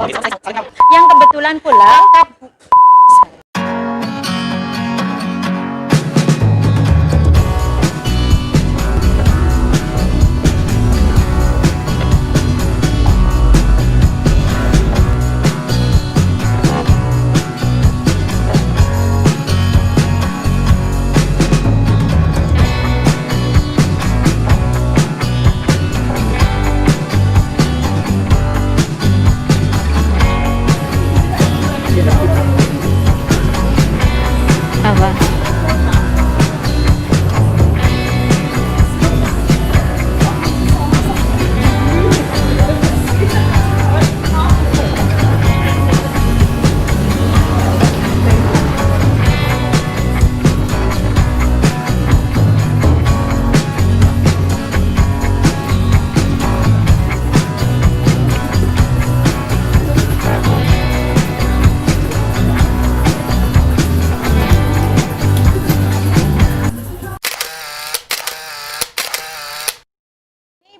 Yang kebetulan pula apa?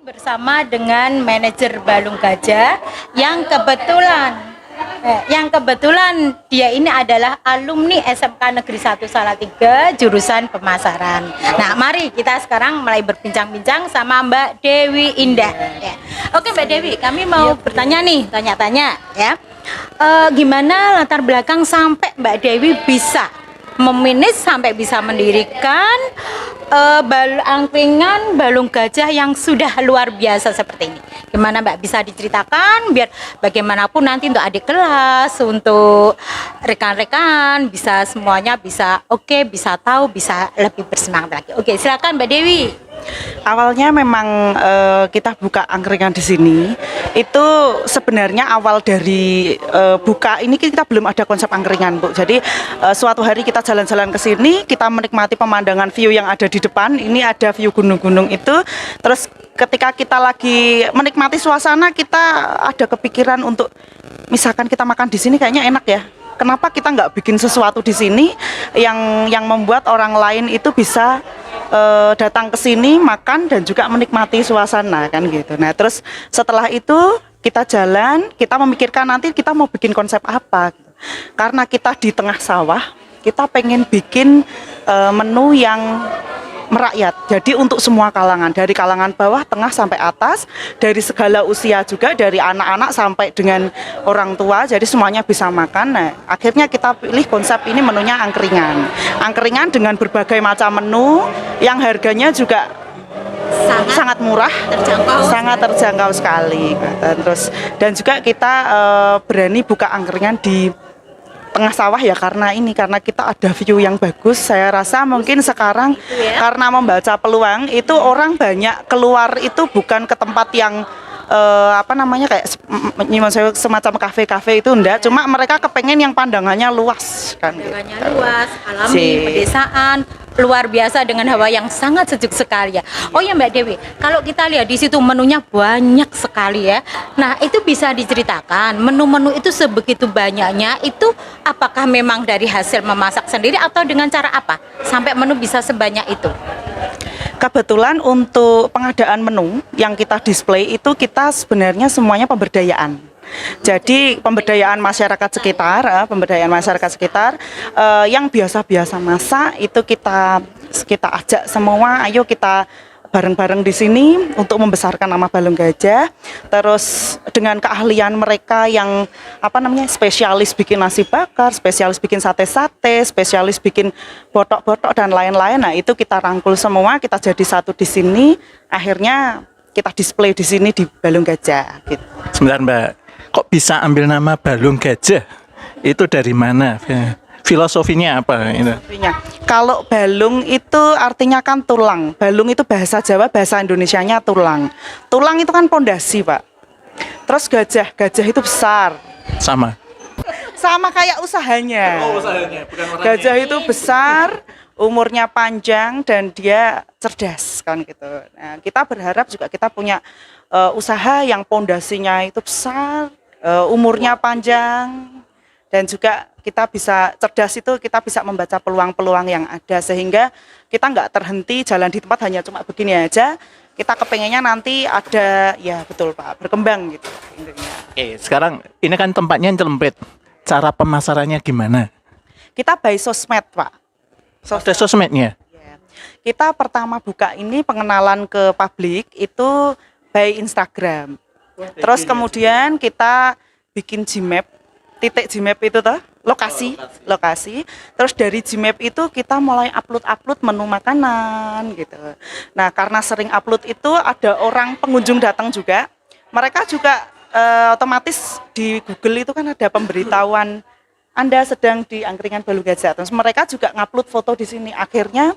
Bersama dengan manajer Balung Gajah yang kebetulan dia ini adalah alumni SMK Negeri 1 Salatiga jurusan pemasaran. Nah, mari kita sekarang mulai berbincang-bincang sama Mbak Dewi Indah. Ya. Oke Mbak Dewi, kami mau bertanya nih, tanya-tanya ya. Gimana latar belakang sampai Mbak Dewi bisa memanage sampai bisa mendirikan angkringan Balung Gajah yang sudah luar biasa seperti ini. Gimana Mbak bisa diceritakan biar bagaimanapun nanti untuk adik kelas, untuk rekan-rekan bisa semuanya bisa oke, bisa tahu, bisa lebih bersemangat lagi. Oke, silakan Mbak Dewi. Awalnya memang kita buka angkringan di sini. Itu sebenarnya awal dari buka ini kita belum ada konsep angkringan, Bu. Jadi suatu hari kita jalan-jalan ke sini, kita menikmati pemandangan view yang ada di depan. Ini ada view gunung-gunung itu. Terus ketika kita lagi menikmati suasana, kita ada kepikiran untuk misalkan kita makan di sini kayaknya enak ya. Kenapa kita nggak bikin sesuatu di sini yang membuat orang lain itu bisa datang ke sini makan dan juga menikmati suasana kan gitu. Nah, terus setelah itu kita jalan, kita memikirkan nanti kita mau bikin konsep apa gitu. Karena kita di tengah sawah, kita pengen bikin menu yang merakyat. Jadi untuk semua kalangan, dari kalangan bawah, tengah sampai atas, dari segala usia juga, dari anak-anak sampai dengan orang tua, jadi semuanya bisa makan. Nah, akhirnya kita pilih konsep ini menunya angkringan. Angkringan dengan berbagai macam menu yang harganya juga sangat murah, sangat terjangkau sekali. Dan juga kita berani buka angkringan di tengah sawah ya karena kita ada view yang bagus. Saya rasa mungkin sekarang karena membaca peluang itu orang banyak keluar itu bukan ke tempat yang kayak semacam kafe-kafe itu enggak, cuma mereka kepengen yang pandangannya luas kan. Pandangannya luas, alami, pedesaan, luar biasa dengan hawa yang sangat sejuk sekali ya. Oh ya Mbak Dewi, kalau kita lihat di situ menunya banyak sekali ya. Nah, itu bisa diceritakan menu-menu itu sebegitu banyaknya itu apakah memang dari hasil memasak sendiri atau dengan cara apa sampai menu bisa sebanyak itu? Kebetulan untuk pengadaan menu yang kita display itu kita sebenarnya semuanya pemberdayaan. Jadi pemberdayaan masyarakat sekitar, yang biasa-biasa masak itu kita ajak semua, ayo kita bareng-bareng di sini untuk membesarkan nama Balung Gajah. Terus dengan keahlian mereka yang spesialis bikin nasi bakar, spesialis bikin sate-sate, spesialis bikin botok-botok dan lain-lain. Nah, itu kita rangkul semua, kita jadi satu di sini. Akhirnya kita display di sini di Balung Gajah gitu. Sebentar Mbak, kok bisa ambil nama Balung Gajah? Itu dari mana? Filosofinya apa? Kalau balung itu artinya kan tulang. Balung itu bahasa Jawa, bahasa Indonesianya tulang. Tulang itu kan pondasi, Pak. Terus gajah itu besar. Sama kayak usahanya. Oh, usahanya, bukan orangnya. Gajah itu besar, umurnya panjang dan dia cerdas kan gitu. Nah, kita berharap juga kita punya usaha yang pondasinya itu besar, umurnya panjang. Dan juga kita bisa cerdas itu kita bisa membaca peluang-peluang yang ada sehingga kita nggak terhenti jalan di tempat hanya cuma begini aja. Kita kepengennya nanti ada, ya betul Pak, berkembang gitu. Intinya. Oke, sekarang ini kan tempatnya Celempit. Cara pemasarannya gimana? Kita by sosmed Pak. Ada sosmednya? Ya. Kita pertama buka ini pengenalan ke publik itu by Instagram. Terus kemudian kita bikin Gmap, titik Gmap itu tuh, lokasi. Terus dari Gmap itu kita mulai upload menu makanan gitu. Nah, karena sering upload itu ada orang pengunjung datang juga. Mereka juga otomatis di Google itu kan ada pemberitahuan Anda sedang di Angkringan Balung Gajah. Terus mereka juga ngupload foto di sini. Akhirnya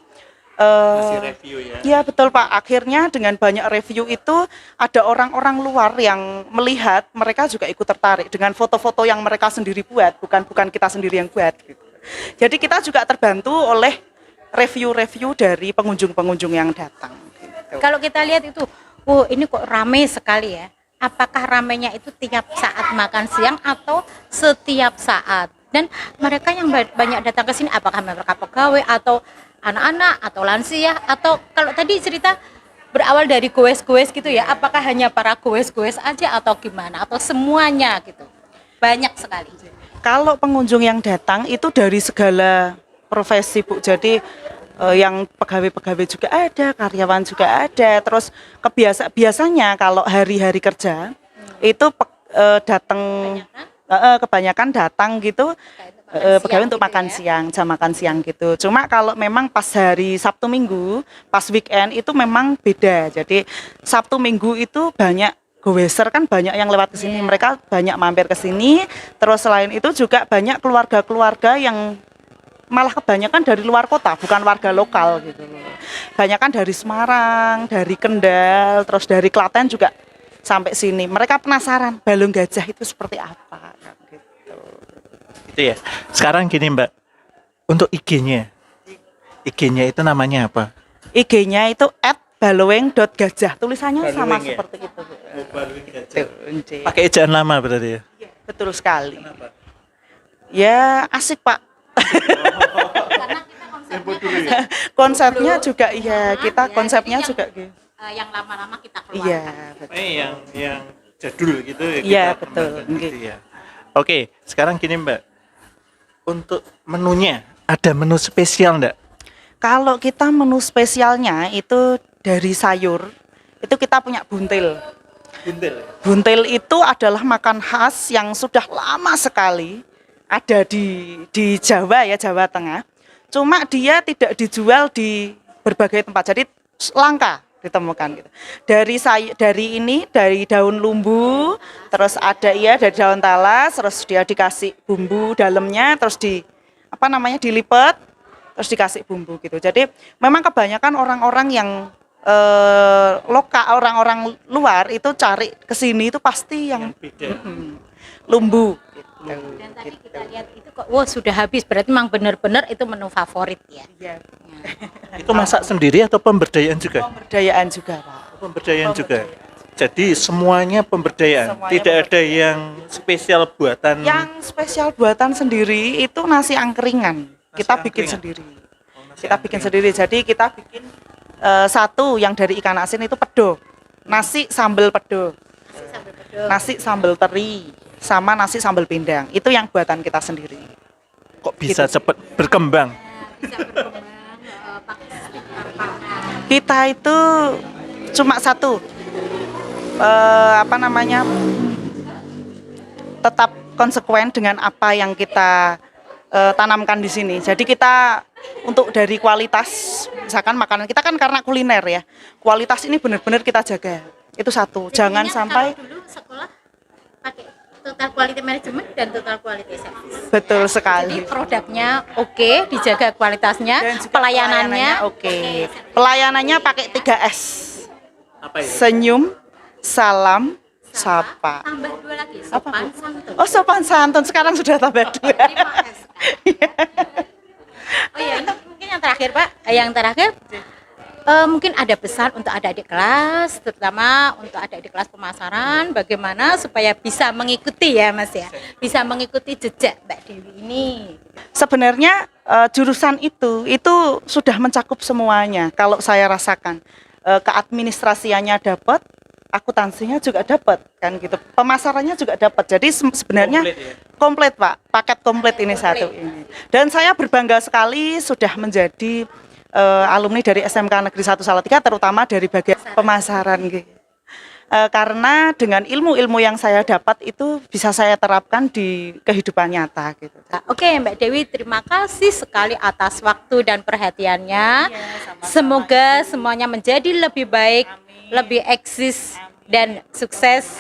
Review ya. ya betul Pak, akhirnya dengan banyak review itu ada orang-orang luar yang melihat, mereka juga ikut tertarik dengan foto-foto yang mereka sendiri buat, bukan kita sendiri yang buat gitu. Jadi kita juga terbantu oleh review-review dari pengunjung-pengunjung yang datang gitu. Kalau kita lihat itu, ini kok rame sekali ya. Apakah ramenya itu tiap saat makan siang atau setiap saat? Dan mereka yang banyak datang ke sini, apakah mereka pegawai atau anak-anak atau lansia, atau kalau tadi cerita berawal dari goes-goes gitu ya, apakah hanya para goes-goes aja atau gimana, atau semuanya gitu? Banyak sekali. Kalau pengunjung yang datang itu dari segala profesi Bu, jadi yang pegawai-pegawai juga ada, karyawan juga ada. Terus biasanya kalau hari-hari kerja itu datang kebanyakan datang gitu pegawai untuk makan siang, jam makan siang gitu. Cuma kalau memang pas hari Sabtu Minggu, pas weekend itu memang beda. Jadi Sabtu Minggu itu banyak goeser, kan banyak yang lewat ke sini. Mereka banyak mampir ke sini. Terus selain itu juga banyak keluarga-keluarga yang malah kebanyakan dari luar kota, bukan warga lokal gitu. Banyakan dari Semarang, dari Kendal, terus dari Klaten juga sampai sini. Mereka penasaran Balung Gajah itu seperti apa gitu. Itu ya. Sekarang gini Mbak, untuk IG-nya itu namanya apa? IG-nya itu @baloweng.gajah. Tulisannya sama Baloweng ya? seperti itu. Tuh, Pakai ejaan lama berarti ya? betul sekali. Ya asik Pak. Konsepnya juga iya, kita konsepnya juga gitu. Yang lama-lama kita keluarkan. Iya, betul. Yang jadul gitu ya? Iya, betul. Gitu ya. Oke, sekarang gini Mbak, untuk menunya ada menu spesial enggak? Kalau kita menu spesialnya itu dari sayur, itu kita punya buntil. Buntil itu adalah makan khas yang sudah lama sekali ada di Jawa ya, Jawa Tengah. Cuma dia tidak dijual di berbagai tempat, jadi langka ditemukan gitu. Dari daun lumbu, terus ada dari daun talas, terus dia dikasih bumbu dalamnya, terus dilipat, terus dikasih bumbu gitu. Jadi memang kebanyakan orang-orang yang lokal, orang-orang luar itu cari ke sini itu pasti yang lumbu. Dan tadi kita lihat itu kok, sudah habis. Berarti memang benar-benar itu menu favorit ya. Iya. Itu masak sendiri atau pemberdayaan juga? Pemberdayaan juga Pak. Pemberdayaan juga. Jadi semuanya pemberdayaan. Semuanya Tidak ada yang spesial buatan. Yang spesial buatan sendiri itu nasi angkringan. Kita bikin sendiri. Kita bikin sendiri. Jadi kita bikin satu yang dari ikan asin itu pedo. Nasi sambal pedo. Nasi sambal teri sama nasi sambal pindang. Itu yang buatan kita sendiri. Kok bisa cepat berkembang? Bisa berkembang pakai sistem apa? Kita itu cuma satu. Tetap konsekuen dengan apa yang kita tanamkan di sini. Jadi kita untuk dari kualitas, misalkan makanan kita kan karena kuliner ya, kualitas ini benar-benar kita jaga. Itu satu. Jangan sampai. Kalau dulu sekolah pakai total quality management dan total quality service. Betul sekali. Jadi produknya oke, dijaga kualitasnya, Dan juga pelayanannya oke. Pelayanannya pakai 3S. Apa itu? Senyum, salam, sapa. Tambah 2 lagi, sopan santun. Oh, sopan santun sekarang sudah tambah 2. 5S. Oh iya, itu mungkin yang terakhir Pak. Yang terakhir mungkin ada pesan untuk adik-adik kelas, terutama untuk adik-adik kelas pemasaran, bagaimana supaya bisa mengikuti ya Mas ya, bisa mengikuti jejak Mbak Dewi ini. Sebenarnya jurusan itu sudah mencakup semuanya kalau saya rasakan. keadministrasiannya dapat, akuntansinya juga dapat kan gitu. Pemasarannya juga dapat. Jadi sebenarnya komplit, Pak. Paket komplit ini satu ini. Dan saya berbangga sekali sudah menjadi alumni dari SMK Negeri 1 Salatiga, terutama dari bagian pemasaran gitu. Karena dengan ilmu-ilmu yang saya dapat itu bisa saya terapkan di kehidupan nyata gitu. Oke Mbak Dewi, terima kasih sekali atas waktu dan perhatiannya. Semoga semuanya menjadi lebih baik, lebih eksis dan sukses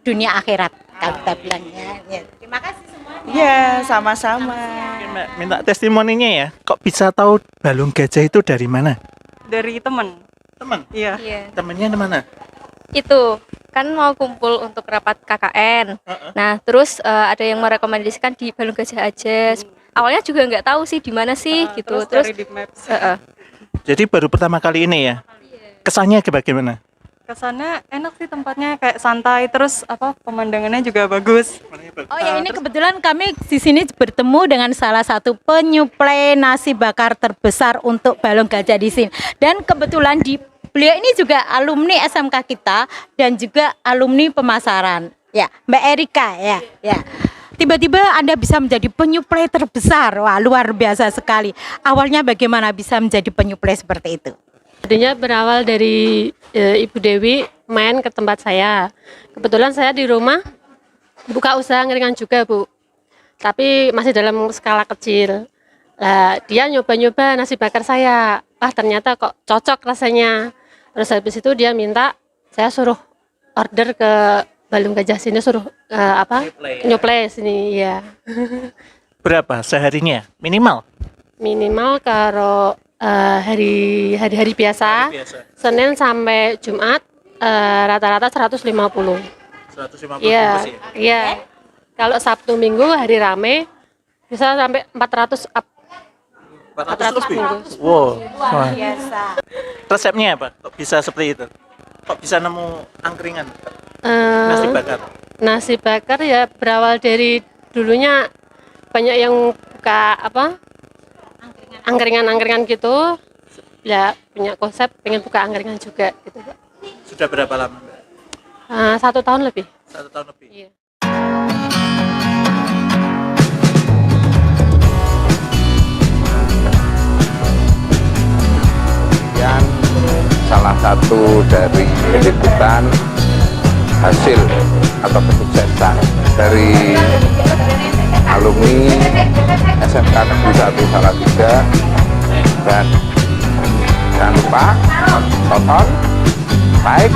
dunia akhirat. Kalau kita bilangnya. Ya, terima kasih semuanya. Iya, sama-sama. Oke, Mbak, minta testimoninya ya. Kok bisa tahu balung gajah itu dari mana? Dari temen. Teman. Iya. Temennya di mana? Itu kan mau kumpul untuk rapat KKN. Nah, terus ada yang merekomendasikan di Balung Gajah aja. Awalnya juga nggak tahu sih di mana sih gitu. Terus dari di Maps. Jadi baru pertama kali ini ya? Kesannya bagaimana? Kesannya enak sih, tempatnya kayak santai, terus pemandangannya juga bagus. Oh ya, ini kebetulan kami di sini bertemu dengan salah satu penyuplai nasi bakar terbesar untuk Balung Gajah di sini. Dan kebetulan beliau ini juga alumni SMK kita dan juga alumni pemasaran. Ya, Mbak Erika ya. Tiba-tiba Anda bisa menjadi penyuplai terbesar. Wah, luar biasa sekali. Awalnya bagaimana bisa menjadi penyuplai seperti itu? Idenya berawal dari Ibu Dewi main ke tempat saya. Kebetulan saya di rumah buka usaha angkringan juga, Bu. Tapi masih dalam skala kecil. Lah, dia nyoba-nyoba nasi bakar saya. Wah, ternyata kok cocok rasanya. Terus habis itu dia minta saya suruh order ke Balung Gajah sini, suruh nyuplai sini ya. Berapa seharinya? Minimal? Minimal kalau hari-hari biasa, Senin sampai Jumat rata-rata 150. 150 Iya, bungkus ya? iya. Kalau Sabtu Minggu hari rame bisa sampai 400 up. 400 lebih? bungkus. Wow. Luar biasa. Resepnya apa? Kok bisa seperti itu? Kok bisa nemu angkringan? Eh, Nasi bakar? Nasi bakar ya berawal dari dulunya banyak yang buka angkringan-angkringan gitu. Ya punya konsep pengen buka angkringan juga gitu, Pak. Sudah berapa lama, Mbak? 1 tahun lebih. 1 tahun lebih? Iya. Dan salah satu dari liputan hasil atau kesuksesan dari alumni SMK Negeri 1 Salatiga. Dan jangan lupa tonton, like,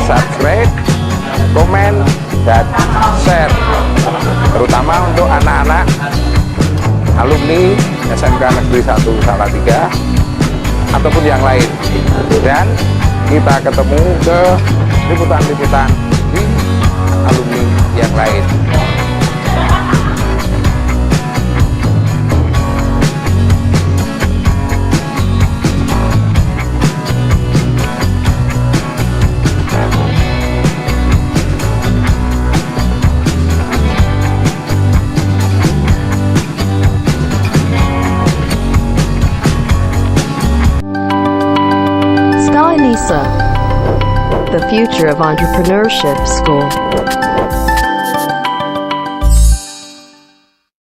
subscribe, komen, dan share, terutama untuk anak-anak alumni SMK Negeri 1 Salatiga ataupun yang lain. Dan kita ketemu ke liputan-liputan di alumni yang lain. Sky Nisa, the future of entrepreneurship school.